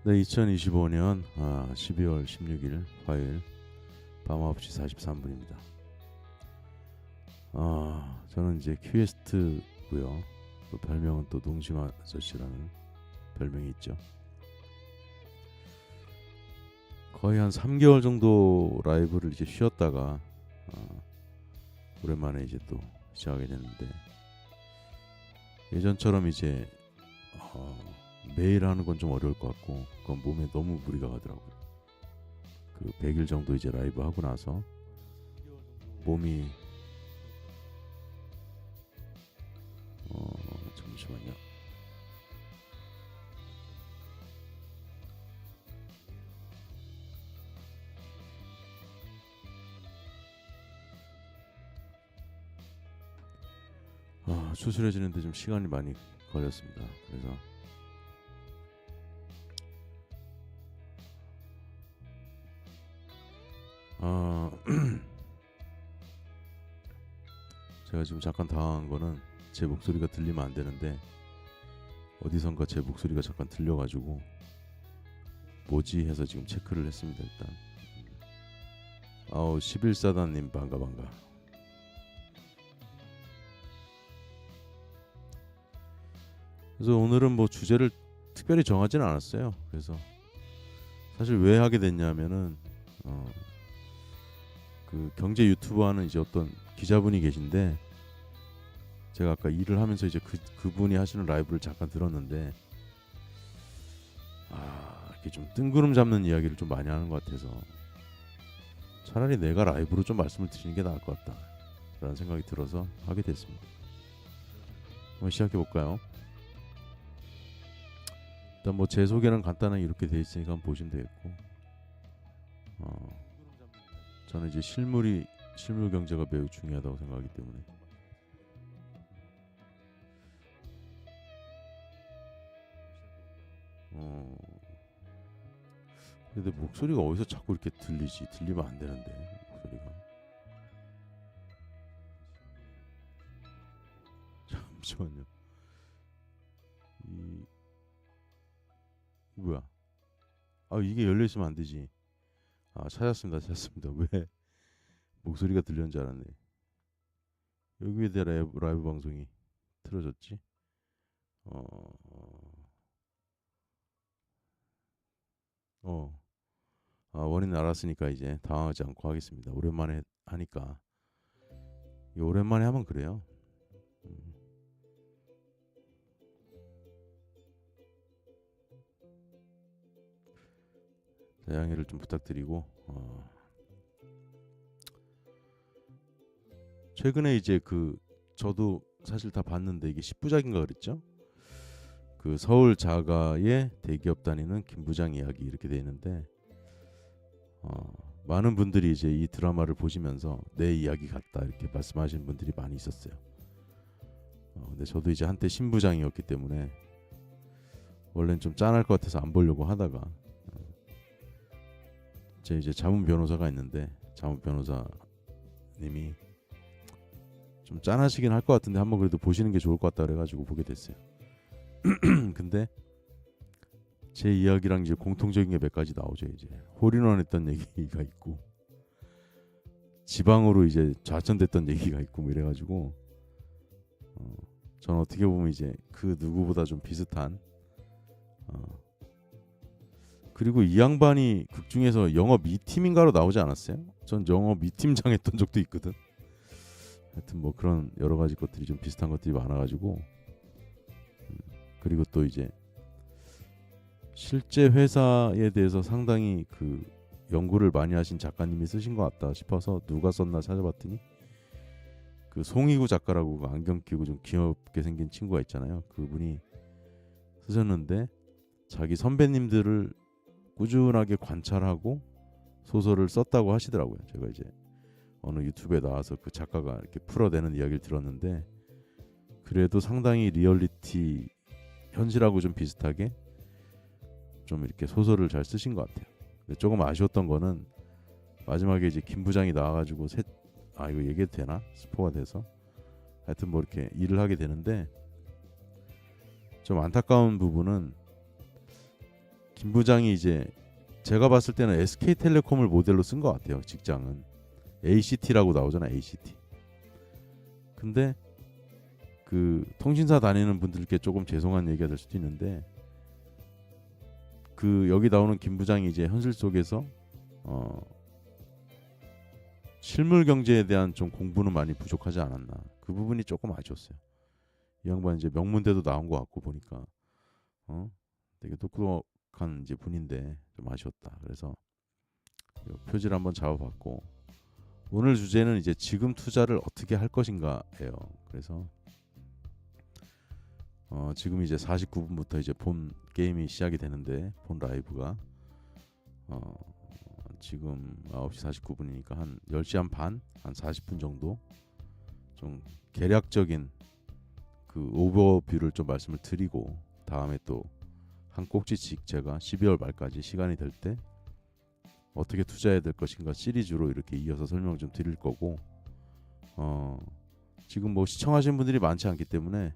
네, 2025년 12월 16일 화요일 밤 9시 43분입니다. 저는 이제 큐에스트고요. 또 별명은 또 농심 아저씨라는 별명이 있죠. 거의 한 3개월 정도 라이브를 이제 쉬었다가 오랜만에 이제 또 시작하게 됐는데, 예전처럼 이제 매일 하는 건 좀 어려울 것 같고, 그건 몸에 너무 무리가 가더라고요. 그 100일 정도 이제 라이브 하고 나서 몸이 잠시만요. 수술해지는데 좀 시간이 많이 걸렸습니다. 그래서 제가 지금 잠깐 당황한 거는, 제 목소리가 들리면 안 되는데 어디선가 제 목소리가 잠깐 들려가지고 뭐지 해서 지금 체크를 했습니다. 일단 11사단님 반가. 그래서 오늘은 뭐 주제를 특별히 정하지는 않았어요. 그래서 사실 왜 하게 됐냐면은 그 경제 유튜브 하는 이제 어떤 기자분이 계신데, 제가 아까 일을 하면서 이제 그분이 하시는 라이브를 잠깐 들었는데, 이렇게 좀 뜬구름 잡는 이야기를 좀 많이 하는 것 같아서 차라리 내가 라이브로 좀 말씀을 드리는 게 나을 것 같다라는 생각이 들어서 하게 됐습니다. 한번 시작해 볼까요? 일단 뭐 제 소개는 간단하게 이렇게 돼 있으니까 한번 보시면 되겠고, 저는 이제 실물 경제가 매우 중요하다고 생각하기 때문에 근데 목소리가 어디서 자꾸 이렇게 들리지? 들리면 안 되는데 목소리가. 잠시만요. 이 뭐야? 이게 열려 있으면 안 되지. 찾았습니다. 왜 목소리가 들렸는 줄 알았네. 여기에 대한 라이브 방송이 틀어졌지? 어, 어, 원인 알았으니까 이제 당황하지 않고 하겠습니다. 오랜만에 하니까. 오랜만에 하면 그래요. 음, 양해를 좀 부탁드리고, 최근에 이제 저도 사실 다 봤는데, 이게 10부작인가 그랬죠? 그 서울 자가의 대기업 다니는 김 부장 이야기 이렇게 돼 있는데, 많은 분들이 이제 이 드라마를 보시면서 내 이야기 같다 이렇게 말씀하시는 분들이 많이 있었어요. 근데 저도 이제 한때 신부장이었기 때문에 원래는 좀 짠할 것 같아서 안 보려고 하다가, 제 이제 자문 변호사가 있는데, 자문 변호사님이 좀 짠하시긴 할 것 같은데 한번 그래도 보시는 게 좋을 것 같다 그래가지고 보게 됐어요. 근데 제 이야기랑 이제 공통적인 게 몇 가지 나오죠. 이제 홀인원 했던 얘기가 있고, 지방으로 이제 좌천됐던 얘기가 있고, 뭐 이래가지고 저는 어떻게 보면 이제 그 누구보다 좀 비슷한, 그리고 이 양반이 극 중에서 영업 2팀인가로 나오지 않았어요? 전 영업 2팀장 했던 적도 있거든. 하여튼 뭐 그런 여러 가지 것들이 좀 비슷한 것들이 많아가지고, 그리고 또 이제 실제 회사에 대해서 상당히 그 연구를 많이 하신 작가님이 쓰신 것 같다 싶어서 누가 썼나 찾아봤더니, 그 송이구 작가라고 안경 끼고 좀 귀엽게 생긴 친구가 있잖아요. 그분이 쓰셨는데, 자기 선배님들을 꾸준하게 관찰하고 소설을 썼다고 하시더라고요. 제가 이제 어느 유튜브에 나와서 그 작가가 이렇게 풀어내는 이야기를 들었는데, 그래도 상당히 리얼리티, 현실하고 좀 비슷하게 좀 이렇게 소설을 잘 쓰신 것 같아요. 근데 조금 아쉬웠던 거는 마지막에 이제 김 부장이 나와가지고 이거 얘기해도 되나? 스포가 돼서 하여튼 뭐 이렇게 일을 하게 되는데, 좀 안타까운 부분은 김 부장이 이제 제가 봤을 때는 SK텔레콤을 모델로 쓴 것 같아요. 직장은 ACT라고 나오잖아. ACT. 근데 그 통신사 다니는 분들께 조금 죄송한 얘기가 될 수도 있는데 그 여기 나오는 김 부장이 이제 현실 속에서 실물 경제에 대한 좀 공부는 많이 부족하지 않았나. 그 부분이 조금 아쉬웠어요. 이 양반 이제 명문대도 나온 것 같고 보니까 되게 똑똑한 이제 분인데 좀 아쉬웠다. 그래서 표지를 한번 잡아봤고 오늘 주제는 이제 지금 투자를 어떻게 할 것인가예요. 그래서 지금 이제 49분부터 이제 본 게임이 시작이 되는데 본 라이브가 지금 9시 49분이니까 한 10시 한 반, 한 40분 정도 좀 개략적인 그 오버뷰를 좀 말씀을 드리고 다음에 또 한 꼭지씩 제가 12월 말까지 시간이 될 때 어떻게 투자해야 될 것인가 시리즈로 이렇게 이어서 설명 좀 드릴 거고 지금 뭐 시청하시는 분들이 많지 않기 때문에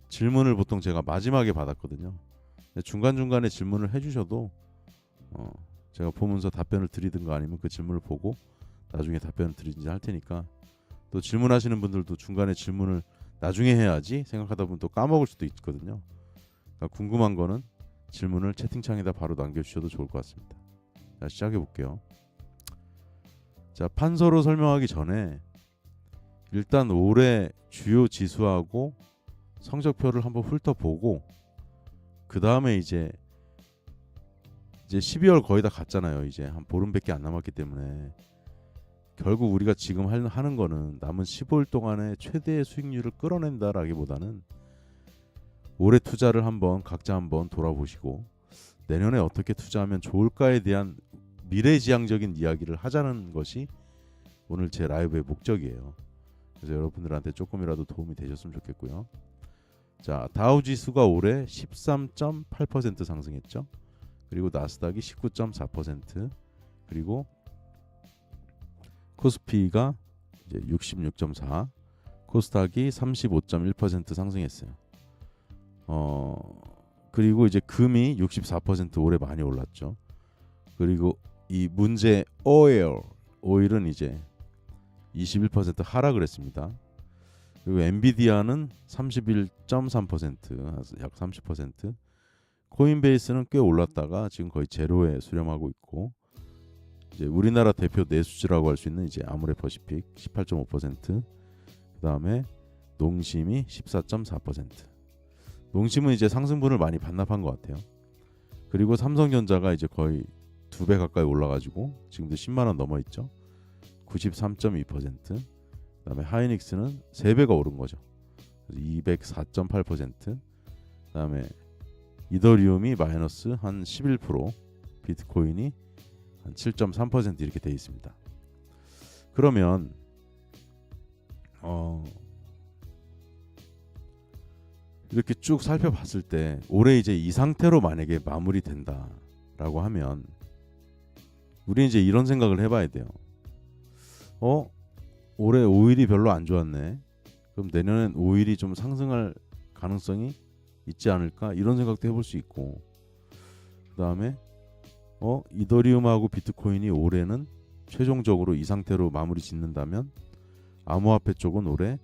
질문을 보통 제가 마지막에 받았거든요. 중간중간에 질문을 해주셔도 제가 보면서 답변을 드리든가 아니면 그 질문을 보고 나중에 답변을 드리든지 할 테니까 또 질문하시는 분들도 중간에 질문을 나중에 해야지 생각하다 보면 또 까먹을 수도 있거든요. 그러니까 궁금한 거는 질문을 채팅창에다 바로 남겨주셔도 좋을 것 같습니다. 자, 시작해 볼게요. 자, 판서로 설명하기 전에 일단 올해 주요 지수하고 성적표를 한번 훑어보고 그 다음에 이제 12월 거의 다 갔잖아요. 이제 한 보름밖에 안 남았기 때문에 결국 우리가 지금 하는 거는 남은 15일 동안에 최대의 수익률을 끌어낸다라기보다는 올해 투자를 한번 각자 한번 돌아보시고 내년에 어떻게 투자하면 좋을까에 대한 미래지향적인 이야기를 하자는 것이 오늘 제 라이브의 목적이에요. 그래서 여러분들한테 조금이라도 도움이 되셨으면 좋겠고요. 자, 다우지수가 올해 13.8% 상승했죠. 그리고 나스닥이 19.4%, 그리고 코스피가 이제 66.4, 코스닥이 35.1% 상승했어요. 그리고 이제 금이 64% 올해 많이 올랐죠. 그리고 이 문제 오일은 이제 21% 하락을 했습니다. 그리고 엔비디아는 31.3%, 약 30%. 코인베이스는 꽤 올랐다가 지금 거의 제로에 수렴하고 있고, 이제 우리나라 대표 내수주라고 할 수 있는 이제 아모레퍼시픽 18.5%, 그다음에 농심이 14.4%. 농심은 이제 상승분을 많이 반납한 것 같아요. 그리고 삼성전자가 이제 거의 2배 가까이 올라가지고 지금도 10만 원 넘어 있죠. 93.2%. 그다음에 하이닉스는 3배가 오른 거죠. 204.8%. 그다음에 이더리움이 마이너스 한 11%, 비트코인이 한 7.3% 이렇게 돼 있습니다. 그러면 이렇게 쭉 살펴봤을 때 올해 이제 이 상태로 만약에 마무리된다라고 하면 우리 이제 이런 생각을 해봐야 돼요. 올해 오일이 별로 안 좋았네. 그럼 내년엔 오일이 좀 상승할 가능성이 있지 않을까? 이런 생각도 해볼 수 있고, 그 다음에 이더리움하고 비트코인이 올해는 최종적으로 이 상태로 마무리 짓는다면 암호화폐 쪽은 올해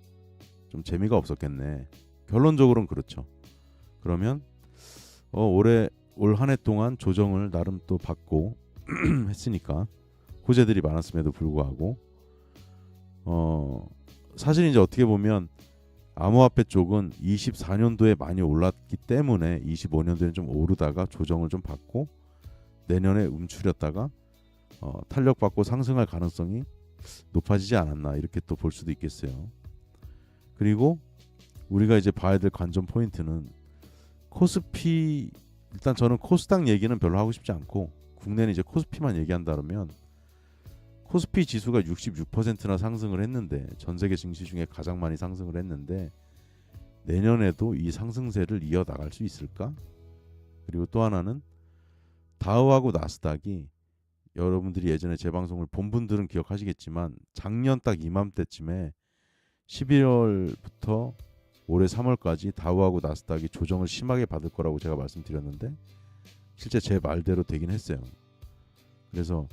좀 재미가 없었겠네. 결론적으로는 그렇죠. 그러면 올해 올 한 해 동안 조정을 나름 또 받고 했으니까 호재들이 많았음에도 불구하고 사실 이제 어떻게 보면 암호화폐 쪽은 24년도에 많이 올랐기 때문에 25년도에는 좀 오르다가 조정을 좀 받고 내년에 움츠렸다가 탄력받고 상승할 가능성이 높아지지 않았나 이렇게 또 볼 수도 있겠어요. 그리고 우리가 이제 봐야 될 관전 포인트는 코스피, 일단 저는 코스닥 얘기는 별로 하고 싶지 않고 국내는 이제 코스피만 얘기한다면 코스피 지수가 66%나 상승을 했는데 전 세계 증시 중에 가장 많이 상승을 했는데 내년에도 이 상승세를 이어나갈 수 있을까? 그리고 또 하나는 다우하고 나스닥이 여러분들이 예전에 제 방송을 본 분들은 기억하시겠지만 작년 딱 이맘때쯤에 11월부터 올해 3월까지 다우하고 나스닥이 조정을 심하게 받을 거라고 제가 말씀드렸는데 실제 제 말대로 되긴 했어요. 그래서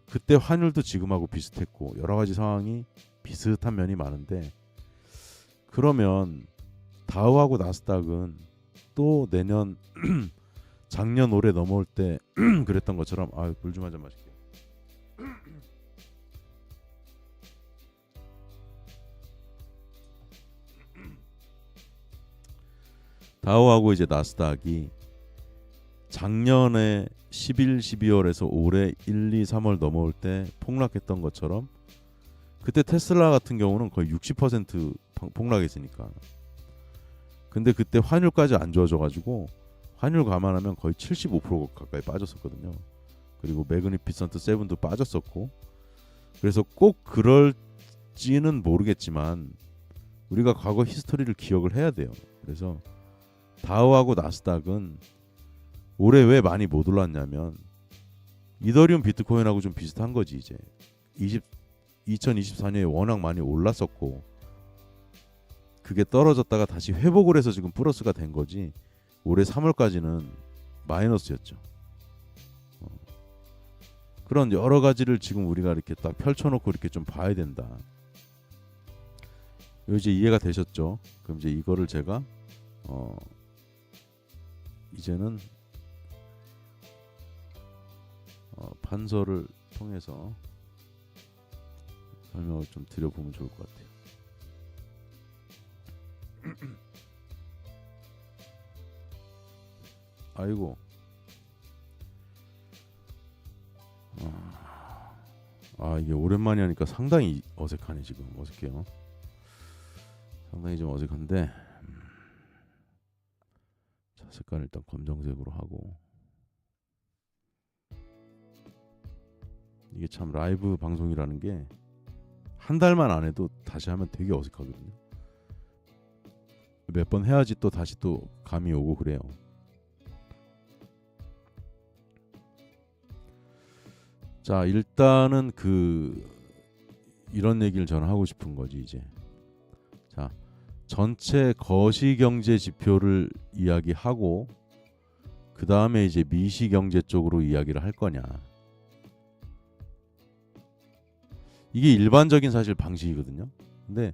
그때 환율도 지금하고 비슷했고 여러 가지 상황이 비슷한 면이 많은데, 그러면 다우하고 나스닥은 또 내년 작년 올해 넘어올 때 그랬던 것처럼, 물 좀 한 잔 마실게요. 다우하고 이제 나스닥이 작년에 11, 12월에서 올해 1, 2, 3월 넘어올 때 폭락했던 것처럼, 그때 테슬라 같은 경우는 거의 60% 폭락했으니까. 근데 그때 환율까지 안 좋아져가지고 환율 감안하면 거의 75% 가까이 빠졌었거든요. 그리고 매그니피선트 7도 빠졌었고. 그래서 꼭 그럴지는 모르겠지만 우리가 과거 히스토리를 기억을 해야 돼요. 그래서 다우하고 나스닥은 올해 왜 많이 못 올랐냐면 이더리움 비트코인하고 좀 비슷한 거지. 이제 2024년에 워낙 많이 올랐었고 그게 떨어졌다가 다시 회복을 해서 지금 플러스가 된 거지, 올해 3월까지는 마이너스였죠. 그런 여러 가지를 지금 우리가 이렇게 딱 펼쳐놓고 이렇게 좀 봐야 된다. 이제 이해가 되셨죠? 그럼 이제 이거를 제가 이제는 판서를 통해서 설명을 좀 드려보면 좋을 것 같아요. 아이고. 이게 오랜만에 하니까 상당히 어색하네. 지금 어색해요. 상당히 좀 어색한데, 자, 색깔 일단 검정색으로 하고. 이게 참 라이브 방송이라는 게 한 달만 안 해도 다시 하면 되게 어색하거든요. 몇 번 해야지 또 다시 또 감이 오고 그래요. 자, 일단은 이런 얘기를 저는 하고 싶은 거지 이제. 자, 전체 거시경제 지표를 이야기하고 그 다음에 이제 미시경제 쪽으로 이야기를 할 거냐. 이게 일반적인 사실 방식이거든요. 근데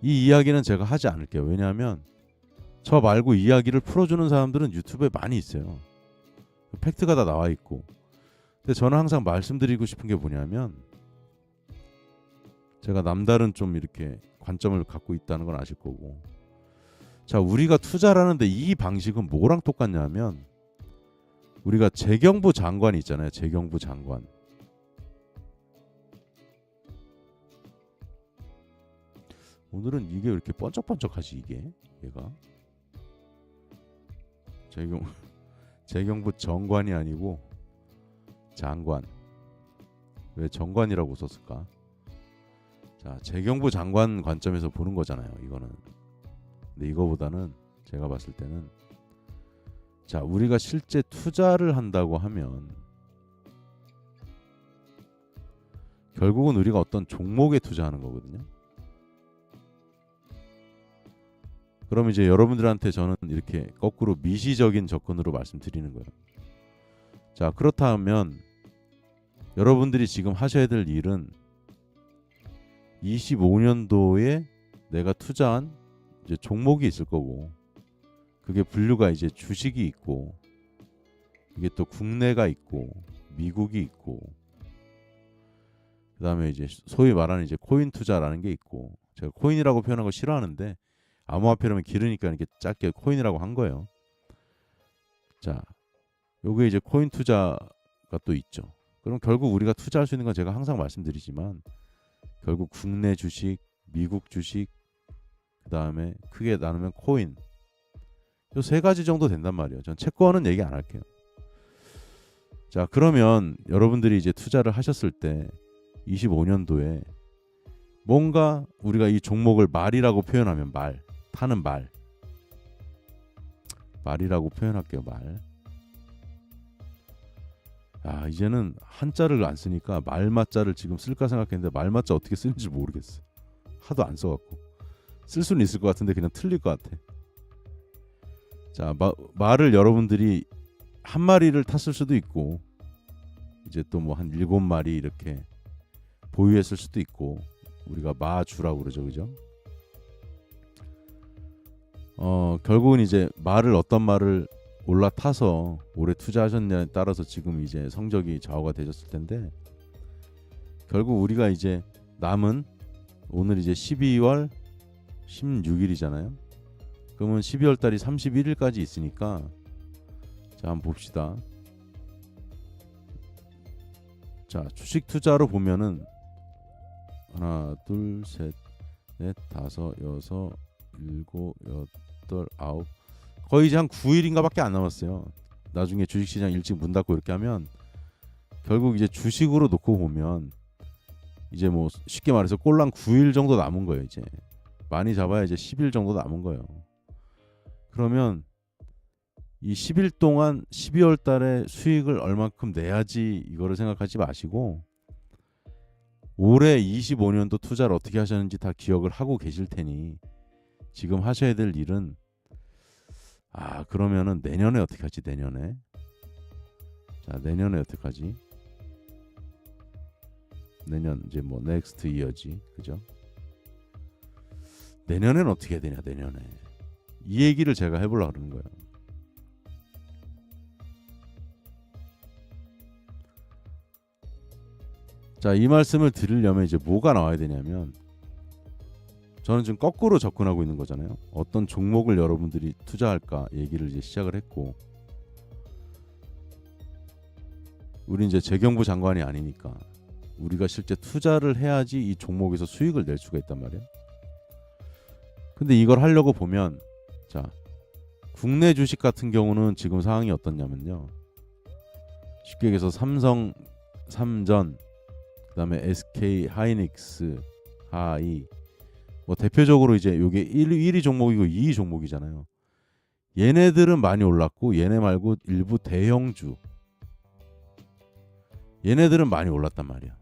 이 이야기는 제가 하지 않을게요. 왜냐하면 저 말고 이야기를 풀어주는 사람들은 유튜브에 많이 있어요. 팩트가 다 나와 있고. 근데 저는 항상 말씀드리고 싶은 게 뭐냐면, 제가 남다른 좀 이렇게 관점을 갖고 있다는 건 아실 거고. 자, 우리가 투자를 하는데 이 방식은 뭐랑 똑같냐면, 우리가 재경부 장관이 있잖아요. 재경부 장관. 오늘은 이게 왜 이렇게 번쩍번쩍하지 이게? 얘가 재경부 정관이 아니고 장관. 왜 정관이라고 썼을까? 자, 재경부 장관 관점에서 보는 거잖아요, 이거는. 근데 이거보다는 제가 봤을 때는, 자, 우리가 실제 투자를 한다고 하면 결국은 우리가 어떤 종목에 투자하는 거거든요. 그럼 이제 여러분들한테 저는 이렇게 거꾸로 미시적인 접근으로 말씀드리는 거예요. 자, 그렇다면 여러분들이 지금 하셔야 될 일은 25년도에 내가 투자한 이제 종목이 있을 거고, 그게 분류가 이제 주식이 있고, 이게 또 국내가 있고 미국이 있고, 그다음에 이제 소위 말하는 이제 코인 투자라는 게 있고, 제가 코인이라고 표현한 거 싫어하는데 암호화폐라면 길으니까 이렇게 짧게 코인이라고 한 거예요. 자, 요게 이제 코인 투자가 또 있죠. 그럼 결국 우리가 투자할 수 있는 건 제가 항상 말씀드리지만 결국 국내 주식, 미국 주식, 그 다음에 크게 나누면 코인, 요 세 가지 정도 된단 말이에요. 전 채권은 얘기 안 할게요. 자, 그러면 여러분들이 이제 투자를 하셨을 때 25년도에 뭔가 우리가 이 종목을 말이라고 표현하면 타는 말이라고 표현할게요. 말. 이제는 한자를 안 쓰니까 말맞자를 지금 쓸까 생각했는데 말맞자 어떻게 쓰는지 모르겠어. 하도 안 써갖고. 쓸 수는 있을 것 같은데 그냥 틀릴 것 같아. 자, 말을 여러분들이 한 마리를 탔을 수도 있고 이제 또 뭐 한 7마리 이렇게 보유했을 수도 있고 우리가 마주라고 그러죠, 그죠? 결국은 이제 말을 어떤 말을 올라타서 오래 투자하셨냐에 따라서 지금 이제 성적이 좌우가 되셨을 텐데 결국 우리가 이제 남은 오늘 이제 12월 16일이잖아요. 그러면 12월 달이 31일까지 있으니까 자 한번 봅시다. 자 주식 투자로 보면은 하나 둘 셋 넷 다섯 여섯 일곱 여덟 아홉 거의 이제 한 9일인가 밖에 안 남았어요. 나중에 주식시장 일찍 문 닫고 이렇게 하면 결국 이제 주식으로 놓고 보면 이제 뭐 쉽게 말해서 꼴랑 9일 정도 남은 거예요. 이제 많이 잡아야 이제 10일 정도 남은 거예요. 그러면 이 10일 동안 12월 달에 수익을 얼마큼 내야지 이거를 생각하지 마시고 올해 25년도 투자를 어떻게 하셨는지 다 기억을 하고 계실 테니 지금 하셔야 될 일은 그러면은 내년에 어떻게 하지? 내년에 자 내년에 어떻게 하지? 내년 이제 뭐 넥스트 이어지 그죠? 내년에는 어떻게 해야 되냐? 내년에 이 얘기를 제가 해보려고 그러는 거예요. 자, 이 말씀을 드리려면 이제 뭐가 나와야 되냐면 저는 지금 거꾸로 접근하고 있는 거잖아요. 어떤 종목을 여러분들이 투자할까 얘기를 이제 시작을 했고 우리 이제 재경부 장관이 아니니까 우리가 실제 투자를 해야지 이 종목에서 수익을 낼 수가 있단 말이에요. 근데 이걸 하려고 보면 자 국내 주식 같은 경우는 지금 상황이 어떻냐면요. 쉽게 얘기해서 삼성, 삼전, 그다음에 SK 하이닉스, 하이 뭐 대표적으로 이제 요게 1위 종목이고 2위 종목이잖아요. 얘네들은 많이 올랐고 얘네 말고 일부 대형주 얘네들은 많이 올랐단 말이야.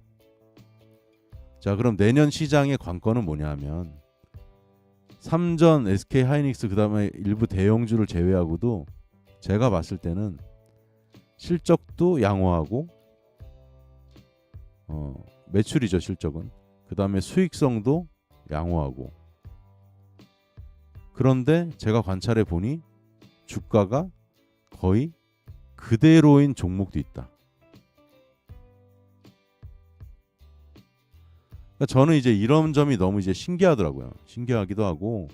자 그럼 내년 시장의 관건은 뭐냐 하면 삼전, SK 하이닉스 그다음에 일부 대형주를 제외하고도 제가 봤을 때는 실적도 양호하고 매출이죠 실적은 그다음에 수익성도 양호하고 그런데 제가 관찰해 보니 주가가 거의 그대로인 종목도 있다. 그러니까 저는 이제 이런 점이 너무 이제 신기하더라고요. 신기하기도 하고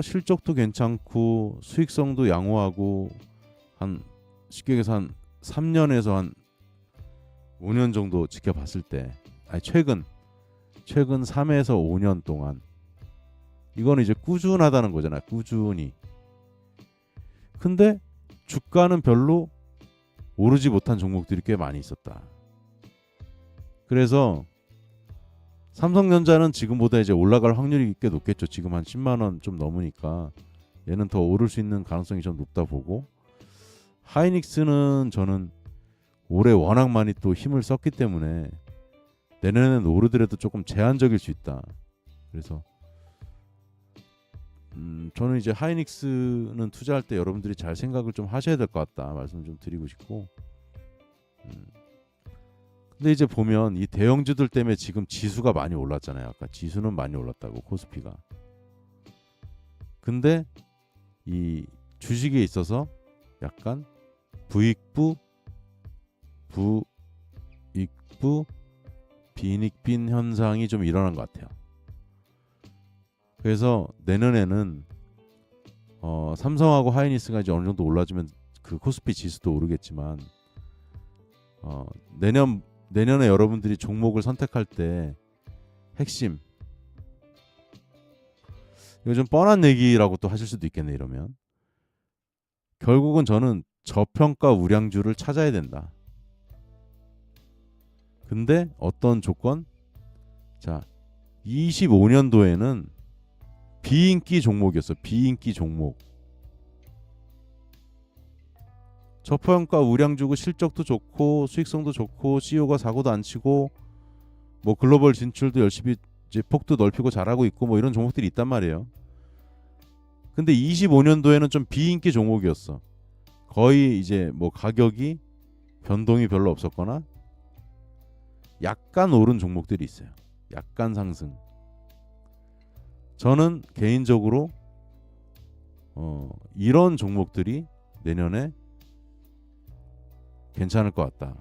실적도 괜찮고 수익성도 양호하고 한 쉽게 얘기해서 한 3년에서 한 5년 정도 지켜봤을 때 최근 3에서 5년 동안 이거는 이제 꾸준하다는 거잖아요. 꾸준히. 근데 주가는 별로 오르지 못한 종목들이 꽤 많이 있었다. 그래서 삼성전자는 지금보다 이제 올라갈 확률이 꽤 높겠죠. 지금 한 10만 원 좀 넘으니까 얘는 더 오를 수 있는 가능성이 좀 높다 보고 하이닉스는 저는 올해 워낙 많이 또 힘을 썼기 때문에 내년에는 오르더라도 조금 제한적일 수 있다. 그래서 저는 이제 하이닉스는 투자할 때 여러분들이 잘 생각을 좀 하셔야 될 것 같다 말씀을 좀 드리고 싶고 근데 이제 보면 이 대형주들 때문에 지금 지수가 많이 올랐잖아요. 아까 지수는 많이 올랐다고 코스피가. 근데 이 주식에 있어서 약간 부익부, 빈익빈 현상이 좀 일어난 것 같아요. 그래서 내년에는 삼성하고 하이닉스가 이제 어느 정도 올라주면 그 코스피 지수도 오르겠지만 내년에 여러분들이 종목을 선택할 때 핵심 이거 좀 뻔한 얘기라고 또 하실 수도 있겠네. 이러면 결국은 저는 저평가 우량주를 찾아야 된다. 근데 어떤 조건? 자, 25년도에는 비인기 종목이었어. 비인기 종목. 저평가 우량주고 실적도 좋고 수익성도 좋고 CEO가 사고도 안 치고 뭐 글로벌 진출도 열심히 이제 폭도 넓히고 잘하고 있고 뭐 이런 종목들이 있단 말이에요. 근데 25년도에는 좀 비인기 종목이었어. 거의 이제 뭐 가격이 변동이 별로 없었거나 약간 오른 종목들이 있어요. 약간 상승. 저는 개인적으로 이런 종목들이 내년에 괜찮을 것 같다.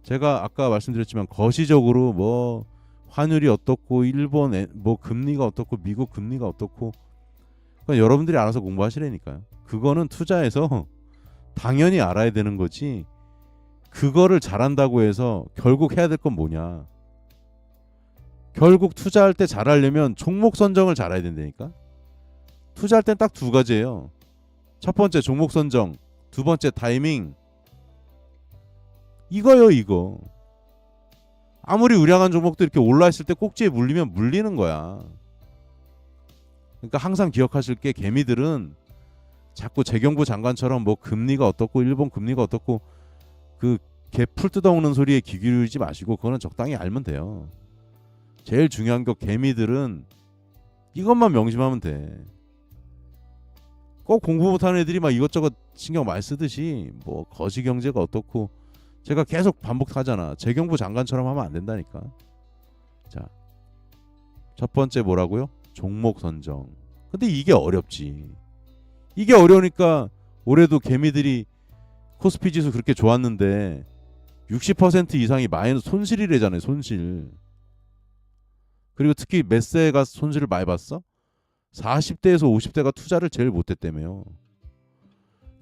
제가 아까 말씀드렸지만 거시적으로 뭐 환율이 어떻고 일본 뭐 금리가 어떻고 미국 금리가 어떻고 그러니까 여러분들이 알아서 공부하시라니까요. 그거는 투자해서 당연히 알아야 되는 거지. 그거를 잘한다고 해서 결국 해야 될 건 뭐냐. 결국 투자할 때 잘하려면 종목 선정을 잘해야 된다니까. 투자할 땐 딱 두 가지예요. 첫 번째 종목 선정, 두 번째 타이밍. 이거요 이거. 아무리 우량한 종목도 이렇게 올라있을 때 꼭지에 물리면 물리는 거야. 그러니까 항상 기억하실 게 개미들은 자꾸 재경부 장관처럼 뭐 금리가 어떻고 일본 금리가 어떻고 그 개 풀 뜯어먹는 소리에 귀 기울이지 마시고 그거는 적당히 알면 돼요. 제일 중요한 거 개미들은 이것만 명심하면 돼. 꼭 공부 못하는 애들이 막 이것저것 신경 많이 쓰듯이 뭐 거시경제가 어떻고 제가 계속 반복하잖아. 재경부 장관처럼 하면 안 된다니까. 자, 첫 번째 뭐라고요? 종목 선정. 근데 이게 어렵지. 이게 어려우니까 올해도 개미들이 코스피 지수 그렇게 좋았는데 60% 이상이 마이너스 손실이래잖아요. 손실. 그리고 특히 몇 세가 손실을 많이 봤어? 40대에서 50대가 투자를 제일 못했다며요.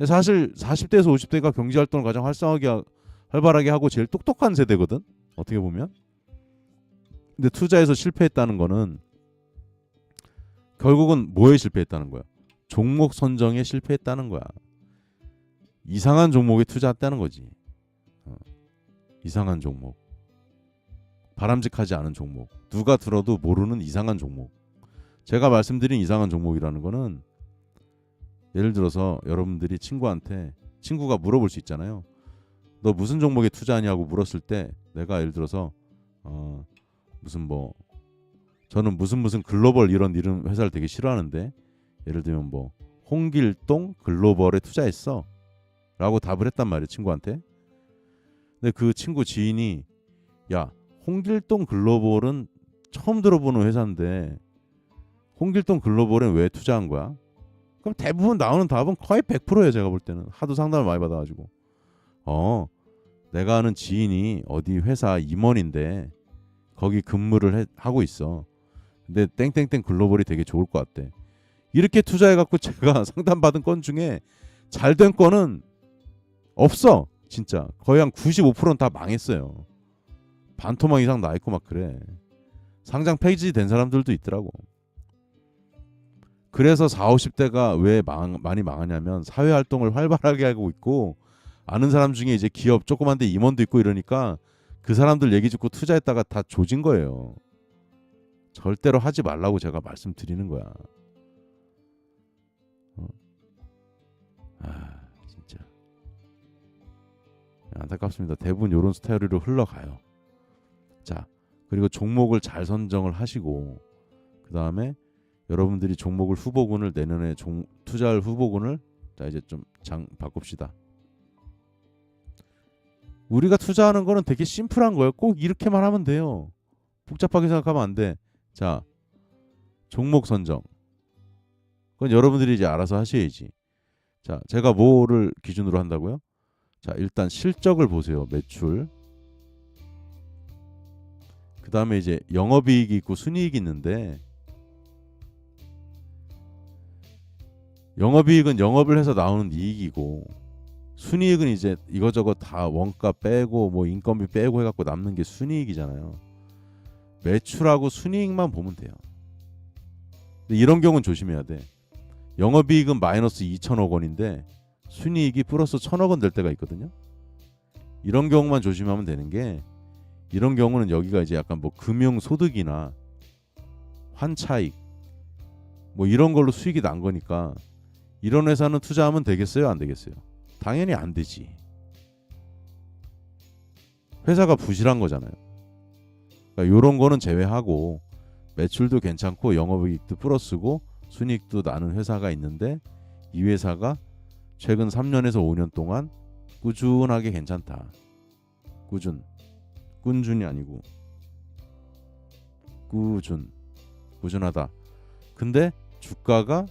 사실 40대에서 50대가 경제활동을 가장 활발하게 하고 제일 똑똑한 세대거든. 어떻게 보면. 근데 투자에서 실패했다는 거는 결국은 뭐에 실패했다는 거야? 종목 선정에 실패했다는 거야. 이상한 종목에 투자했다는 거지. 이상한 종목. 바람직하지 않은 종목. 누가 들어도 모르는 이상한 종목. 제가 말씀드린 이상한 종목이라는 거는 예를 들어서 여러분들이 친구가 물어볼 수 있잖아요. 너 무슨 종목에 투자하냐고 물었을 때 내가 예를 들어서 무슨 뭐 저는 무슨 글로벌 이런 회사를 되게 싫어하는데 예를 들면 뭐 홍길동 글로벌에 투자했어 라고 답을 했단 말이에요. 친구한테. 근데 그 친구 지인이 야 홍길동 글로벌은 처음 들어보는 회사인데 홍길동 글로벌엔 왜 투자한 거야? 그럼 대부분 나오는 답은 거의 100%예요. 제가 볼 때는. 하도 상담을 많이 받아가지고. 내가 아는 지인이 어디 회사 임원인데 거기 근무를 하고 있어. 근데 땡땡땡 글로벌이 되게 좋을 것 같대. 이렇게 투자해갖고 제가 상담받은 건 중에 잘된 거는 없어. 진짜 거의 한 95%는 다 망했어요. 반토막 이상 나 있고 막 그래. 상장 폐지된 사람들도 있더라고. 그래서 40, 50대가 왜 많이 망하냐면 사회활동을 활발하게 하고 있고 아는 사람 중에 이제 기업 조그만 데 임원도 있고 이러니까 그 사람들 얘기 듣고 투자했다가 다 조진 거예요. 절대로 하지 말라고 제가 말씀드리는 거야. 진짜 안타깝습니다. 대부분 이런 스타일로 흘러가요. 자, 그리고 종목을 잘 선정을 하시고 그 다음에 여러분들이 종목을 후보군을 내년에 투자할 후보군을 자 이제 좀 장 바꿉시다. 우리가 투자하는 거는 되게 심플한 거예요. 꼭 이렇게만 하면 돼요. 복잡하게 생각하면 안 돼. 자, 종목 선정. 그건 여러분들이 이제 알아서 하셔야지. 자, 제가 뭐를 기준으로 한다고요? 자, 일단 실적을 보세요. 매출. 그 다음에 이제 영업이익이 있고 순이익이 있는데 영업이익은 영업을 해서 나오는 이익이고 순이익은 이제 이거저거 다 원가 빼고 뭐 인건비 빼고 해갖고 남는 게 순이익이잖아요. 매출하고 순이익만 보면 돼요. 근데 이런 경우는 조심해야 돼. 영업이익은 마이너스 2천억 원인데 순이익이 플러스 1,000억 원 될 때가 있거든요. 이런 경우만 조심하면 되는 게 이런 경우는 여기가 이제 약간 뭐 금융소득이나 환차익 뭐 이런 걸로 수익이 난 거니까 이런 회사는 투자하면 되겠어요? 안 되겠어요? 당연히 안 되지. 회사가 부실한 거잖아요. 그러니까 이런 거는 제외하고 매출도 괜찮고 영업이익도 플러스고 순이익도 나는 회사가 있는데 이 회사가 최근 3년에서 5년 동안 꾸준하게 괜찮다. 꾸준이 아니고 꾸준하다. 근데 주가가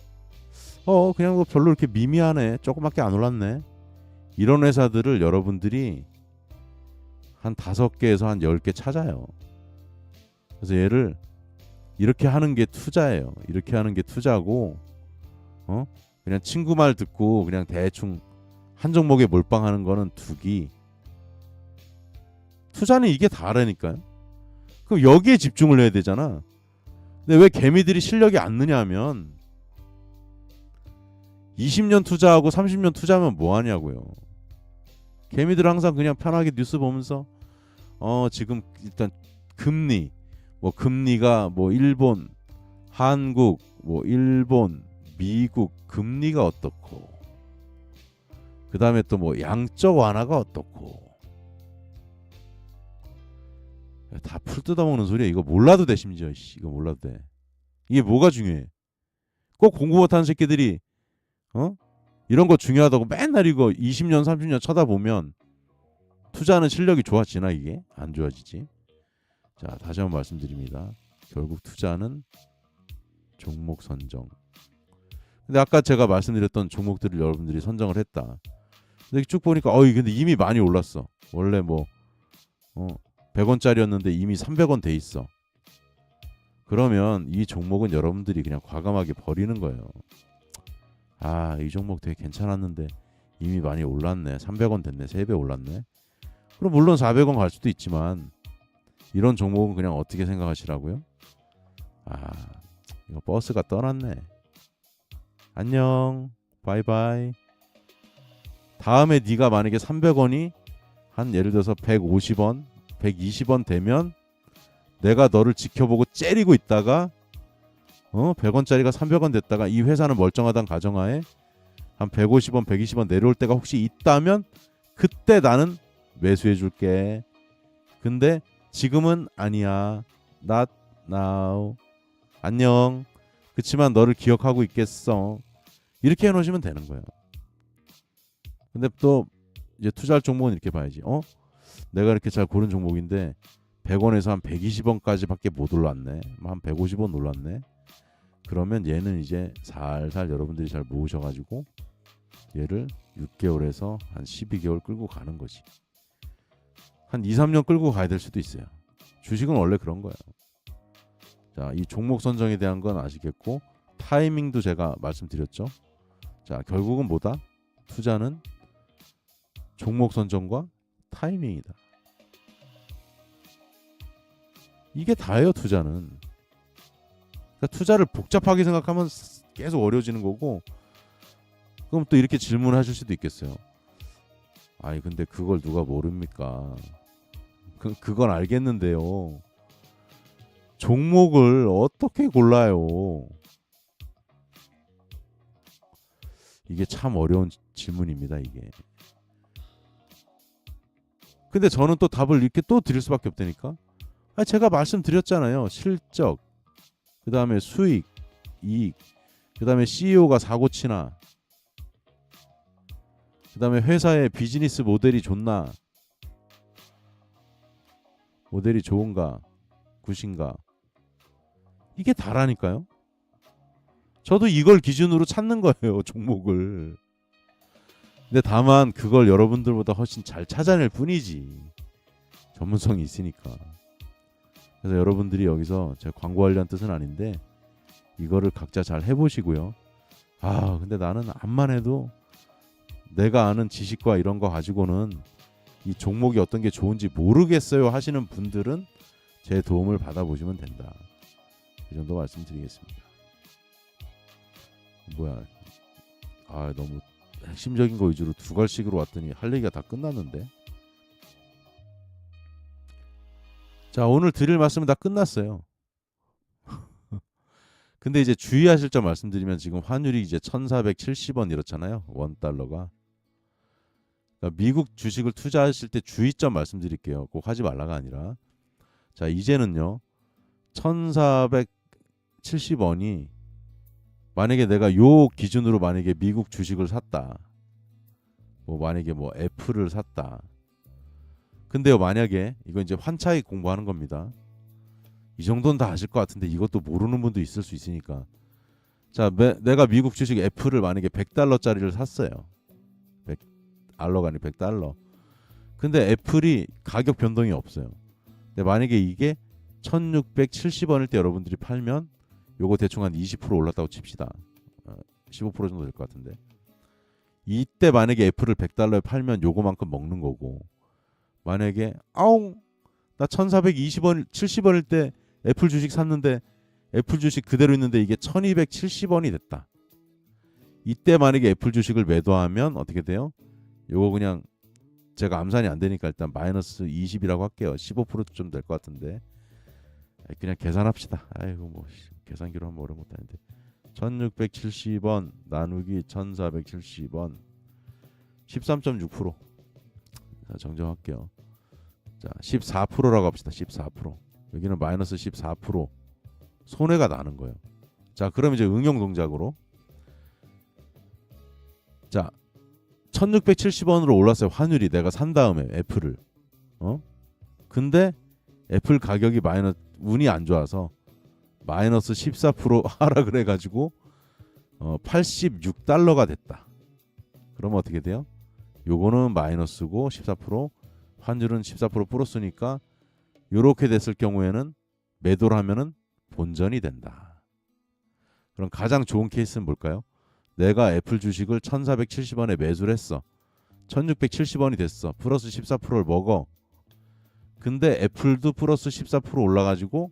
그냥 뭐 별로 이렇게 미미하네, 조금밖에 안 올랐네, 이런 회사들을 여러분들이 한 5개에서 한 10개 찾아요. 그래서 얘를 이렇게 하는 게 투자예요. 이렇게 하는 게 투자고, 그냥 친구 말 듣고 그냥 대충 한 종목에 몰빵하는 거는 투기. 투자는 이게 다라니까요. 그럼 여기에 집중을 해야 되잖아. 근데 왜 개미들이 실력이 안 느냐 하면 20년 투자하고 30년 투자하면 뭐 하냐고요. 개미들은 항상 그냥 편하게 뉴스 보면서 지금 일단 금리가 일본, 한국, 일본, 미국 금리가 어떻고, 그 다음에 또 양적 완화가 어떻고, 다 풀 뜯어먹는 소리야. 이거 몰라도 돼. 심지어 이거 몰라도 돼. 이게 뭐가 중요해? 꼭 공부 못하는 새끼들이 이런 거 중요하다고 맨날 이거 20년 30년 쳐다보면 투자하는 실력이 좋아지나? 이게 안 좋아지지. 자, 다시 한번 말씀드립니다. 결국 투자는 종목 선정. 근데 아까 제가 말씀드렸던 종목들을 여러분들이 선정을 했다. 근데 쭉 보니까 근데 이미 많이 올랐어. 원래 100원짜리였는데 이미 300원 돼 있어. 그러면 이 종목은 여러분들이 그냥 과감하게 버리는 거예요. 이 종목 되게 괜찮았는데 이미 많이 올랐네. 300원 됐네. 3배 올랐네. 그럼 물론 400원 갈 수도 있지만 이런 종목은 그냥 어떻게 생각하시라고요? 이거 버스가 떠났네. 안녕. 바이바이. 다음에 네가 만약에 300원이 한 예를 들어서 150원, 120원 되면 내가 너를 지켜보고 째리고 있다가 100원짜리가 300원 됐다가 이 회사는 멀쩡하다는 가정하에 한 150원, 120원 내려올 때가 혹시 있다면 그때 나는 매수해 줄게. 근데 지금은 아니야. Not now. 안녕. 그치만 너를 기억하고 있겠어. 이렇게 해놓으시면 되는 거예요. 근데 또 이제 투자할 종목은 이렇게 봐야지. 내가 이렇게 잘 고른 종목인데 100원에서 한 120원까지밖에 못 올랐네. 한 150원 올랐네. 그러면 얘는 이제 살살 여러분들이 잘 모으셔가지고 얘를 6개월에서 한 12개월 끌고 가는 거지. 한 2, 3년 끌고 가야 될 수도 있어요. 주식은 원래 그런 거예요. 자, 이 종목 선정에 대한 건 아시겠고, 타이밍도 제가 말씀드렸죠. 자, 결국은 뭐다? 투자는 종목 선정과 타이밍이다. 이게 다예요, 투자는. 그러니까 투자를 복잡하게 생각하면 계속 어려워지는 거고, 그럼 또 이렇게 질문하실 수도 있겠어요. 근데 그걸 누가 모릅니까? 그건 알겠는데요. 종목을 어떻게 골라요? 이게 참 어려운 질문입니다, 이게. 근데 저는 또 답을 이렇게 또 드릴 수밖에 없다니까. 제가 말씀드렸잖아요. 실적, 그 다음에 수익, 이익, 그 다음에 CEO가 사고치나, 그 다음에 회사의 비즈니스 모델이 좋나, 모델이 좋은가, 굿인가. 이게 다라니까요. 저도 이걸 기준으로 찾는 거예요, 종목을. 근데 다만 그걸 여러분들보다 훨씬 잘 찾아낼 뿐이지. 전문성이 있으니까. 그래서 여러분들이 여기서 제가 광고하려는 뜻은 아닌데 이거를 각자 잘 해보시고요. 근데 나는 암만 해도 내가 아는 지식과 이런 거 가지고는 이 종목이 어떤 게 좋은지 모르겠어요 하시는 분들은 제 도움을 받아보시면 된다. 이 정도 말씀드리겠습니다. 너무 핵심적인 거 위주로 두 갈씩으로 왔더니 할 얘기가 다 끝났는데. 자, 오늘 드릴 말씀은 다 끝났어요. 근데 이제 주의하실 점 말씀드리면 지금 환율이 이제 1470원 이렇잖아요. $1. 그러니까 미국 주식을 투자하실 때 주의점 말씀드릴게요. 꼭 하지 말라가 아니라. 자, 이제는요. 1470원이 만약에 내가 요 기준으로 만약에 미국 주식을 샀다. 뭐 만약에 뭐 애플을 샀다. 근데요, 만약에 이거 이제 환차익 공부하는 겁니다. 이 정도는 다 아실 것 같은데 이것도 모르는 분도 있을 수 있으니까. 자, 내가 미국 주식 애플을 만약에 $100짜리를 샀어요. $100가 아니고 $100. 근데 애플이 가격 변동이 없어요. 근데 만약에 이게 1670원일 때 여러분들이 팔면 요거 대충 한 20% 올랐다고 칩시다. 15% 정도 될 것 같은데. 이때 만약에 애플을 $100에 팔면 요거만큼 먹는 거고, 만약에 아웅 나 1420원 70원일 때 애플 주식 샀는데 애플 주식 그대로 있는데 이게 1270원이 됐다. 이때 만약에 애플 주식을 매도하면 어떻게 돼요? 요거 그냥 제가 암산이 안 되니까 일단 마이너스 20이라고 할게요. 15%좀 될 것 같은데. 그냥 계산합시다. 아이고 뭐 계산기로 하면 어려운 것도 아닌데. 1670원 나누기 1470원 13.6%. 자, 정정할게요. 자, 14%라고 합시다. 14%. 여기는 마이너스 14% 손해가 나는 거예요. 자, 그럼 이제 응용 동작으로, 자, 1670원으로 올랐어요. 환율이 내가 산 다음에 애플을. 근데 애플 가격이 운이 안 좋아서 마이너스 14% 하락을 해가지고 $86가 됐다. 그러면 어떻게 돼요? 요거는 마이너스고 14%, 환율은 14% 플러스니까 요렇게 됐을 경우에는 매도를 하면은 본전이 된다. 그럼 가장 좋은 케이스는 뭘까요? 내가 애플 주식을 1470원에 매수를 했어. 1670원이 됐어. 플러스 14%를 먹어. 근데 애플도 플러스 14% 올라가지고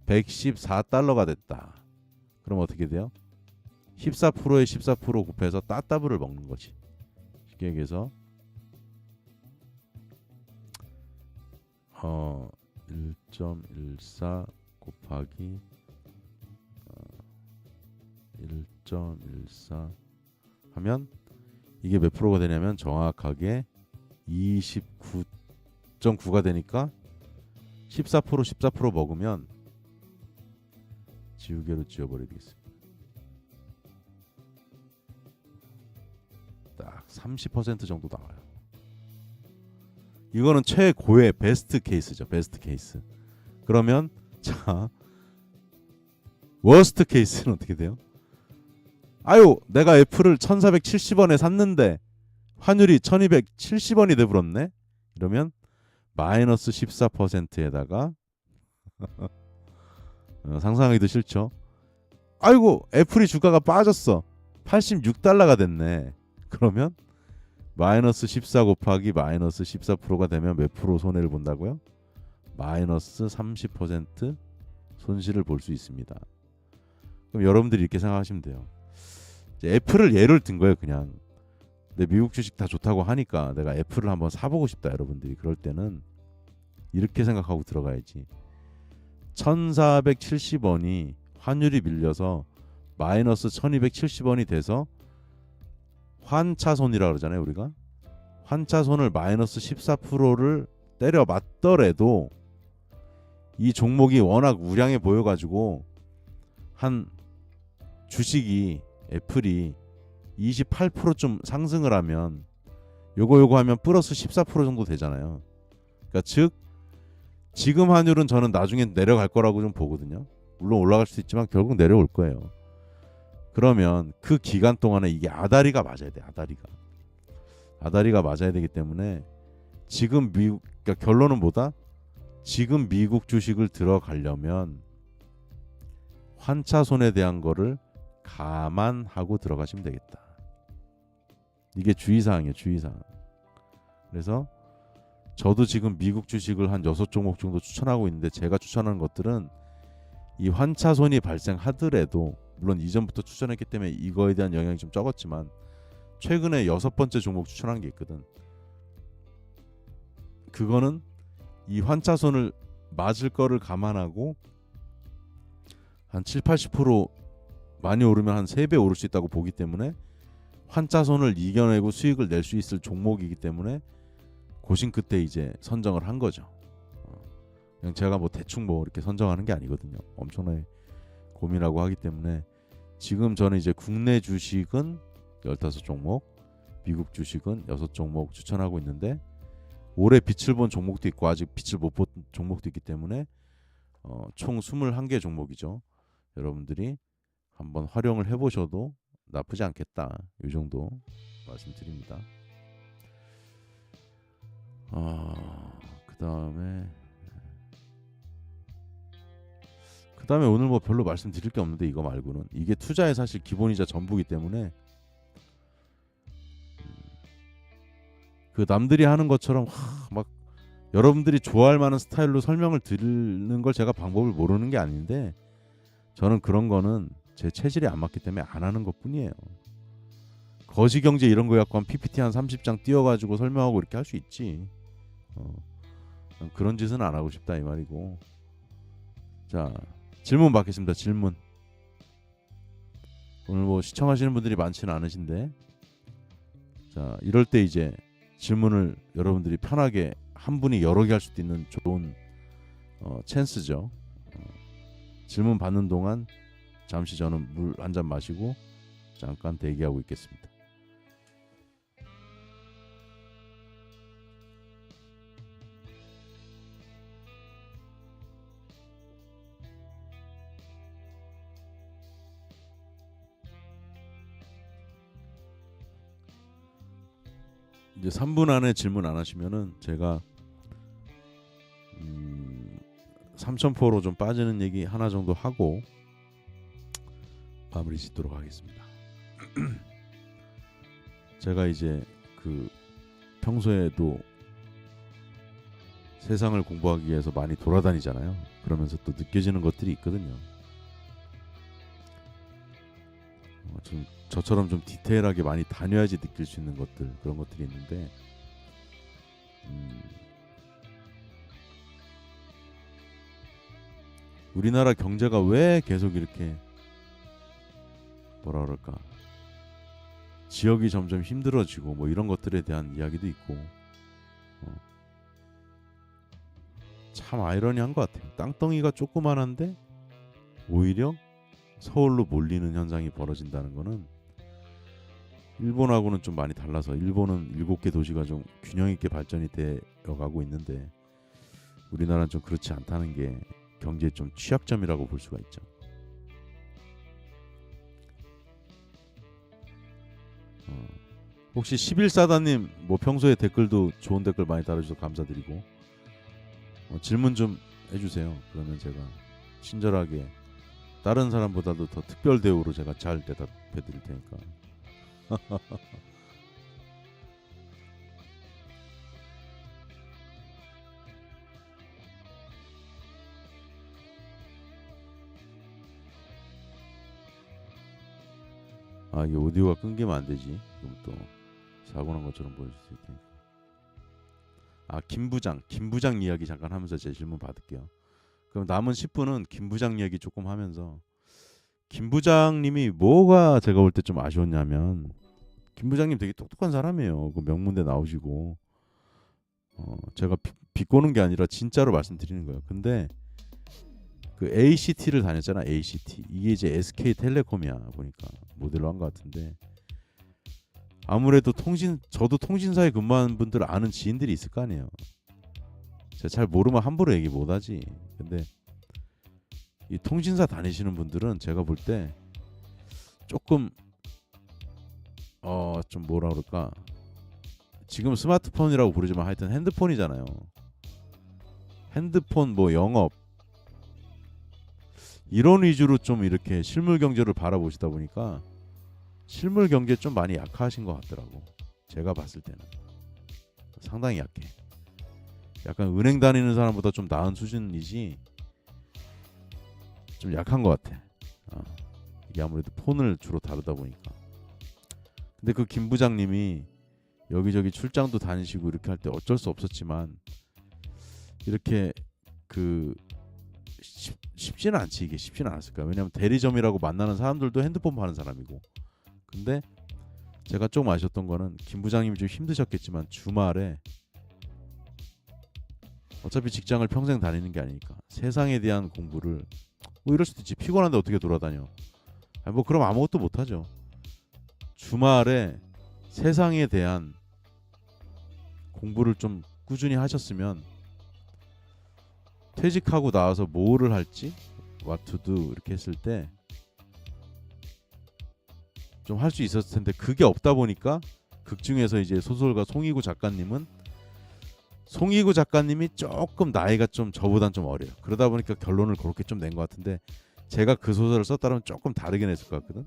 $114가 됐다. 그럼 어떻게 돼요? 14%에 14% 곱해서 따따블을 먹는 거지. 쉽게 얘기해서 1.14 곱하기 1.14 하면 이게 몇 프로가 되냐면 정확하게 29.9가 되니까 14% 먹으면 지우개로 지워버리겠습니다. 딱 30% 정도 나와요. 이거는 최고의 베스트 케이스죠. 베스트 케이스. 그러면 자, 워스트 케이스는 어떻게 돼요? 아유, 내가 애플을 1470원에 샀는데 환율이 1270원이 돼버렸네. 이러면 마이너스 14%에다가 상상하기도 싫죠. 아이고, 애플이 주가가 빠졌어. $86가 됐네. 그러면 마이너스 14 곱하기 마이너스 14%가 되면 몇 프로 손해를 본다고요? 마이너스 30% 손실을 볼 수 있습니다. 그럼 여러분들이 이렇게 생각하시면 돼요. 이제 애플을 예를 든 거예요. 그냥 내 미국 주식 다 좋다고 하니까 내가 애플을 한번 사보고 싶다. 여러분들이 그럴 때는 이렇게 생각하고 들어가야지. 1470원이 환율이 밀려서 마이너스 1270원이 돼서 환차손이라고 그러잖아요. 우리가 환차손을 마이너스 14%를 때려 맞더라도 이 종목이 워낙 우량해 보여가지고 한 주식이 애플이 28%좀 상승을 하면 요거 하면 플러스 14% 정도 되잖아요. 그러니까 즉 지금 환율은 저는 나중에 내려갈 거라고 좀 보거든요. 물론 올라갈 수도 있지만 결국 내려올 거예요. 그러면 그 기간 동안에 이게 아다리가 맞아야 돼. 아다리가 맞아야 되기 때문에 지금 그러니까 결론은 뭐다? 지금 미국 주식을 들어가려면 환차손에 대한 거를 감안하고 들어가시면 되겠다. 이게 주의사항이에요. 주의사항. 그래서 저도 지금 미국 주식을 한 6종목 정도 추천하고 있는데 제가 추천하는 것들은 이 환차손이 발생하더라도 물론 이전부터 추천했기 때문에 이거에 대한 영향이 좀 적었지만 최근에 6번째 종목 추천한 게 있거든. 그거는 이 환차손을 맞을 거를 감안하고 한 7, 80% 많이 오르면 한 3배 오를 수 있다고 보기 때문에 환차손을 이겨내고 수익을 낼 수 있을 종목이기 때문에 고심 끝에 이제 선정을 한 거죠. 그냥 제가 뭐 대충 뭐 이렇게 선정하는 게 아니거든요. 엄청나게 고민하고 하기 때문에 지금 저는 이제 국내 주식은 15종목, 미국 주식은 6종목 추천하고 있는데 올해 빛을 본 종목도 있고 아직 빛을 못 본 종목도 있기 때문에 총 21개 종목이죠. 여러분들이 한번 활용을 해보셔도 나쁘지 않겠다. 이 정도 말씀드립니다. 그다음에 오늘 뭐 별로 말씀드릴 게 없는데 이거 말고는 이게 투자의 사실 기본이자 전부기 때문에 그 남들이 하는 것처럼 막 여러분들이 좋아할 만한 스타일로 설명을 드리는 걸 제가 방법을 모르는 게 아닌데 저는 그런 거는 제 체질에 안 맞기 때문에 안 하는 것뿐이에요. 거시경제 이런 거 갖고 한 PPT 한 30장 띄워가지고 설명하고 이렇게 할 수 있지. 그런 짓은 안 하고 싶다 이 말이고. 자, 질문 받겠습니다. 질문. 오늘 뭐 시청하시는 분들이 많지는 않으신데, 자, 이럴 때 이제 질문을 여러분들이 편하게 한 분이 여러 개 할 수도 있는 좋은 찬스죠. 질문 받는 동안 잠시 저는 물 한 잔 마시고 잠깐 대기하고 있겠습니다. 이제 3분 안에 질문 안 하시면은 제가 3,000%로 좀 빠지는 얘기 하나 정도 하고 마무리 짓도록 하겠습니다. 제가 이제 그 평소에도 세상을 공부하기 위해서 많이 돌아다니잖아요. 그러면서 또 느껴지는 것들이 있거든요. 좀 저처럼 좀 디테일하게 많이 다녀야지 느낄 수 있는 것들, 그런 것들이 있는데 우리나라 경제가 왜 계속 이렇게 뭐라 그럴까, 지역이 점점 힘들어지고 뭐 이런 것들에 대한 이야기도 있고 참 아이러니한 것 같아요. 땅덩이가 조그만한데 오히려 서울로 몰리는 현상이 벌어진다는 거는 일본하고는 좀 많이 달라서, 일본은 7개 도시가 좀 균형 있게 발전이 되어가고 있는데 우리나라는 좀 그렇지 않다는 게 경제의 좀 취약점이라고 볼 수가 있죠. 혹시 11사단님 뭐 평소에 댓글도 좋은 댓글 많이 달아주셔서 감사드리고 질문 좀 해주세요. 그러면 제가 친절하게 다른 사람보다도 더 특별 대우로 제가 잘 대답해 드릴 테니까. 아, 이게 오디오가 끊기면 안 되지. 그럼 또 사고 난 것처럼 보여줄 수 있으니까. 아, 김 부장 이야기 잠깐 하면서 제 질문 받을게요. 그럼 남은 10분은 김 부장 이야기 조금 하면서, 김 부장님이 뭐가 제가 볼 때 좀 아쉬웠냐면, 김 부장님 되게 똑똑한 사람이에요. 그 명문대 나오시고 제가 비꼬는 게 아니라 진짜로 말씀드리는 거예요. 근데 그 ACT를 다녔잖아. ACT 이게 이제 SK텔레콤이야. 보니까 모델로 한 것 같은데, 아무래도 저도 통신사에 근무하는 분들 아는 지인들이 있을 거 아니에요. 제가 잘 모르면 함부로 얘기 못하지. 근데 이 통신사 다니시는 분들은 제가 볼 때 조금 좀 뭐라 그럴까, 지금 스마트폰이라고 부르지만 하여튼 핸드폰이잖아요. 핸드폰 뭐 영업 이런 위주로 좀 이렇게 실물 경제를 바라보시다 보니까 실물 경제 좀 많이 약하신 것 같더라고. 제가 봤을 때는 상당히 약해. 약간 은행 다니는 사람보다 좀 나은 수준이지 좀 약한 것 같아. 이게 아무래도 폰을 주로 다루다 보니까. 근데 그 김 부장님이 여기저기 출장도 다니시고 이렇게 할 때 어쩔 수 없었지만 이렇게 그 쉽지는 않지. 이게 쉽지는 않았을 거야. 왜냐하면 대리점이라고 만나는 사람들도 핸드폰 파는 사람이고. 근데 제가 좀 아쉬웠던 거는 김 부장님이 좀 힘드셨겠지만 주말에 어차피 직장을 평생 다니는 게 아니니까 세상에 대한 공부를, 뭐 이럴 수도 있지. 피곤한데 어떻게 돌아다녀. 뭐 그럼 아무것도 못하죠. 주말에 세상에 대한 공부를 좀 꾸준히 하셨으면 퇴직하고 나와서 뭐를 할지 what to do 이렇게 했을 때 좀 할 수 있었을 텐데 그게 없다 보니까 극 중에서 이제 소설가 송이구 작가님은 송이구 작가님이 조금 나이가 좀 저보단 좀 어려요. 그러다 보니까 결론을 그렇게 좀 낸 것 같은데 제가 그 소설을 썼다면 조금 다르게 냈을 것 같거든.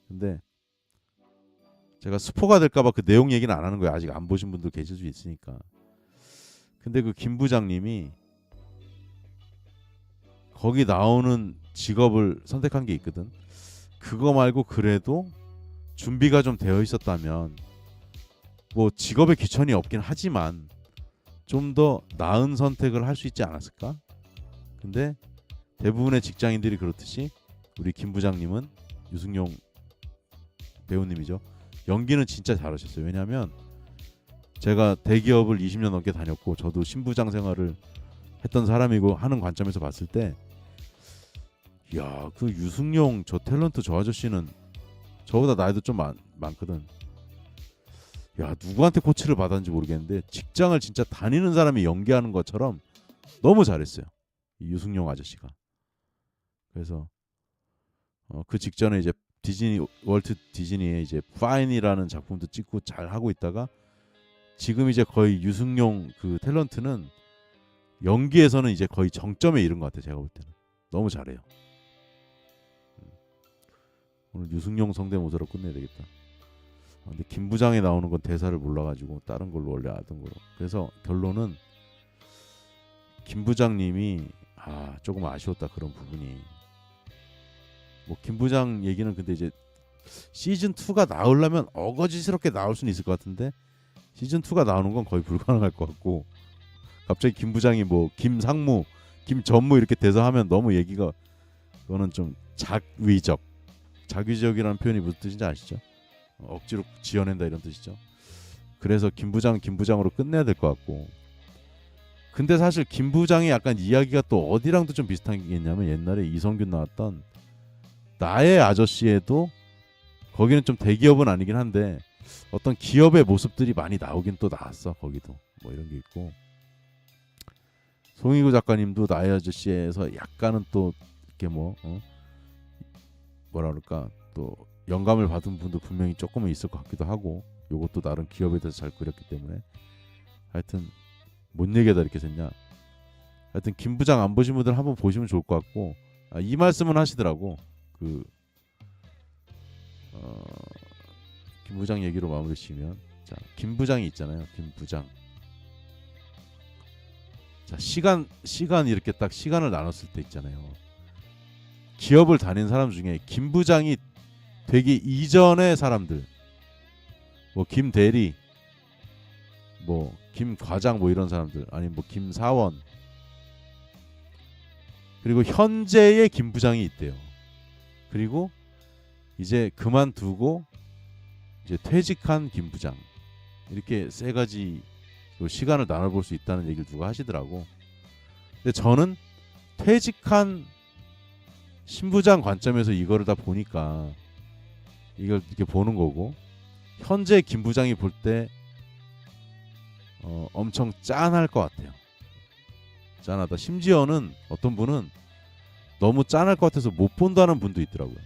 근데 제가 스포가 될까봐 그 내용 얘기는 안 하는 거예요. 아직 안 보신 분들 계실 수 있으니까. 근데 그 김 부장님이 거기 나오는 직업을 선택한 게 있거든. 그거 말고 그래도 준비가 좀 되어 있었다면 뭐 직업에 귀천이 없긴 하지만 좀 더 나은 선택을 할 수 있지 않았을까? 근데 대부분의 직장인들이 그렇듯이 우리 김 부장님은 유승용 배우님이죠. 연기는 진짜 잘하셨어요. 왜냐하면 제가 대기업을 20년 넘게 다녔고 저도 신부장 생활을 했던 사람이고 하는 관점에서 봤을 때 야, 그 유승용 저 탤런트 저 아저씨는 저보다 나이도 좀 많거든. 야, 누구한테 코치를 받았는지 모르겠는데 직장을 진짜 다니는 사람이 연기하는 것처럼 너무 잘했어요. 이 유승용 아저씨가. 그래서 그 직전에 이제 월트 디즈니에 이제 파인이라는 작품도 찍고 잘 하고 있다가 지금 이제 거의 유승용 그 탤런트는 연기에서는 이제 거의 정점에 이른 것 같아요. 제가 볼 때는 너무 잘해요. 오늘 유승용 성대모사로 끝내야 되겠다. 근데 김 부장에 나오는 건 대사를 몰라가지고 다른 걸로 원래 하던 거로. 그래서 결론은 김 부장님이 조금 아쉬웠다 그런 부분이. 뭐 김 부장 얘기는 근데 이제 시즌 2가 나오려면 어거지스럽게 나올 수는 있을 것 같은데 시즌 2가 나오는 건 거의 불가능할 것 같고 갑자기 김 부장이 뭐 김상무, 김전무 이렇게 대사하면 너무 얘기가 그거는 좀 자위적이라는 표현이 무슨 뜻인지 아시죠? 억지로 지어낸다 이런 뜻이죠. 그래서 김 부장으로 끝내야 될 것 같고. 근데 사실 김 부장이 약간 이야기가 또 어디랑도 좀 비슷한 게 있냐면 옛날에 이성균 나왔던 나의 아저씨에도 거기는 좀 대기업은 아니긴 한데 어떤 기업의 모습들이 많이 나오긴 또 나왔어. 거기도 뭐 이런 게 있고 송이구 작가님도 나의 아저씨에서 약간은 또 이렇게 뭐라 그럴까 또 영감을 받은 분도 분명히 조금은 있을 것 같기도 하고 요것도 나름 기업에 대해서 잘 그렸기 때문에 하여튼 뭔 얘기하다 이렇게 됐냐. 하여튼 김 부장 안 보신 분들 한번 보시면 좋을 것 같고 이 말씀은 하시더라고. 그 김 부장 얘기로 마무리 지으면 자, 김 부장이 있잖아요. 김 부장. 자, 시간 이렇게 딱 시간을 나눴을 때 있잖아요. 기업을 다닌 사람 중에 김 부장이 되기 이전의 사람들, 뭐 김 대리, 뭐 김 과장 뭐 이런 사람들, 아니면 뭐 김 사원, 그리고 현재의 김 부장이 있대요. 그리고 이제 그만두고 이제 퇴직한 김 부장, 이렇게 세 가지 시간을 나눠볼 수 있다는 얘기를 누가 하시더라고. 근데 저는 퇴직한 신부장 관점에서 이거를 다 보니까 이걸 이렇게 보는 거고, 현재 김 부장이 볼 때 엄청 짠할 것 같아요. 짠하다. 심지어는 어떤 분은 너무 짠할 것 같아서 못 본다는 분도 있더라고요.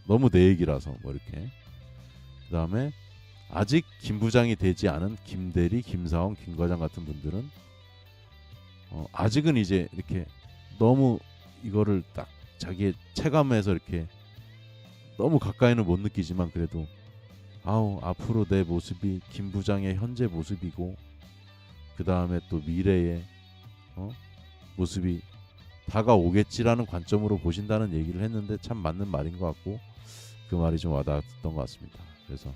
너무 내 얘기라서 뭐 이렇게. 그 다음에 아직 김 부장이 되지 않은 김 대리, 김 사원, 김 과장 같은 분들은 아직은 이제 이렇게 너무 이거를 딱 자기의 체감에서 이렇게 너무 가까이는 못 느끼지만 그래도 앞으로 내 모습이 김 부장의 현재 모습이고 그 다음에 또 미래의 모습이 다가오겠지라는 관점으로 보신다는 얘기를 했는데 참 맞는 말인 것 같고 그 말이 좀 와닿았던 것 같습니다. 그래서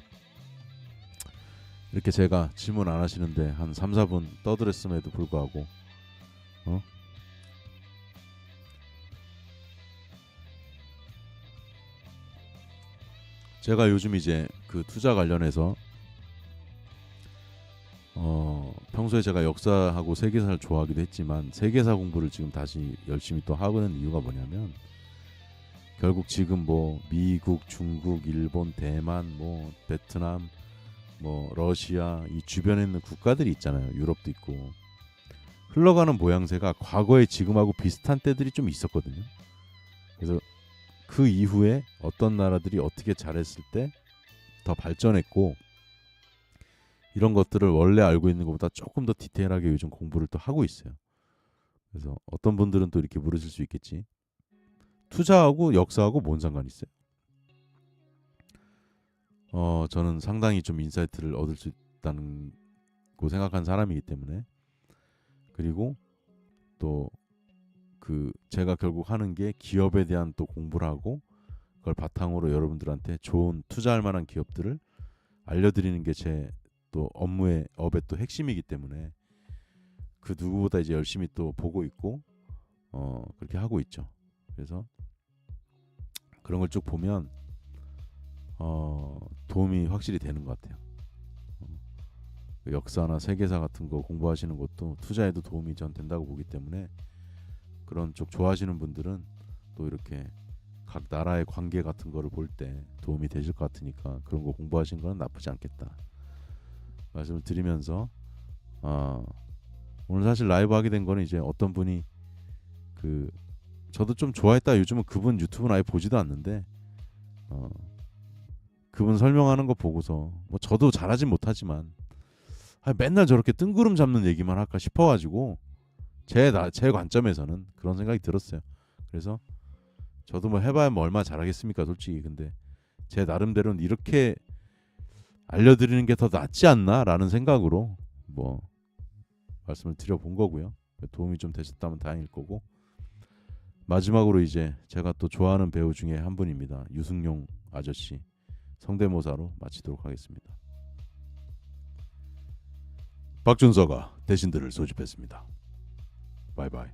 이렇게 제가 질문 안 하시는데 한 3, 4분 떠들었음에도 불구하고 제가 요즘 이제 그 투자 관련해서 평소에 제가 역사하고 세계사를 좋아하기도 했지만 세계사 공부를 지금 다시 열심히 또 하고는 이유가 뭐냐면 결국 지금 뭐 미국, 중국, 일본, 대만, 뭐 베트남, 뭐 러시아 이 주변에 있는 국가들이 있잖아요. 유럽도 있고 흘러가는 모양새가 과거에 지금하고 비슷한 때들이 좀 있었거든요. 그래서 그 이후에 어떤 나라들이 어떻게 잘했을 때 더 발전했고 이런 것들을 원래 알고 있는 것보다 조금 더 디테일하게 요즘 공부를 또 하고 있어요. 그래서 어떤 분들은 또 이렇게 물으실 수 있겠지. 투자하고 역사하고 뭔 상관이 있어요? 저는 상당히 좀 인사이트를 얻을 수 있다는 고 생각한 사람이기 때문에 그리고 또 그 제가 결국 하는 게 기업에 대한 또 공부를 하고 그걸 바탕으로 여러분들한테 좋은 투자할 만한 기업들을 알려드리는 게 제 또 업무의 업의 또 핵심이기 때문에 그 누구보다 이제 열심히 또 보고 있고 그렇게 하고 있죠. 그래서 그런 걸 쭉 보면 도움이 확실히 되는 것 같아요. 그 역사나 세계사 같은 거 공부하시는 것도 투자에도 도움이 전 된다고 보기 때문에 그런 쪽 좋아하시는 분들은 또 이렇게 각 나라의 관계 같은 거를 볼 때 도움이 되실 것 같으니까 그런 거 공부하신 건 나쁘지 않겠다 말씀을 드리면서 오늘 사실 라이브 하게 된 거는 이제 어떤 분이 그 저도 좀 좋아했다. 요즘은 그분 유튜브는 아예 보지도 않는데 그분 설명하는 거 보고서 뭐 저도 잘하진 못하지만 맨날 저렇게 뜬구름 잡는 얘기만 할까 싶어가지고 제 관점에서는 그런 생각이 들었어요. 그래서 저도 뭐 해봐야 뭐 얼마 잘하겠습니까, 솔직히. 근데 제 나름대로는 이렇게 알려드리는 게 더 낫지 않나라는 생각으로 뭐 말씀을 드려본 거고요. 도움이 좀 되셨다면 다행일 거고 마지막으로 이제 제가 또 좋아하는 배우 중에 한 분입니다. 유승용 아저씨 성대모사로 마치도록 하겠습니다. 박준서가 대신들을 소집했습니다. 바이바이.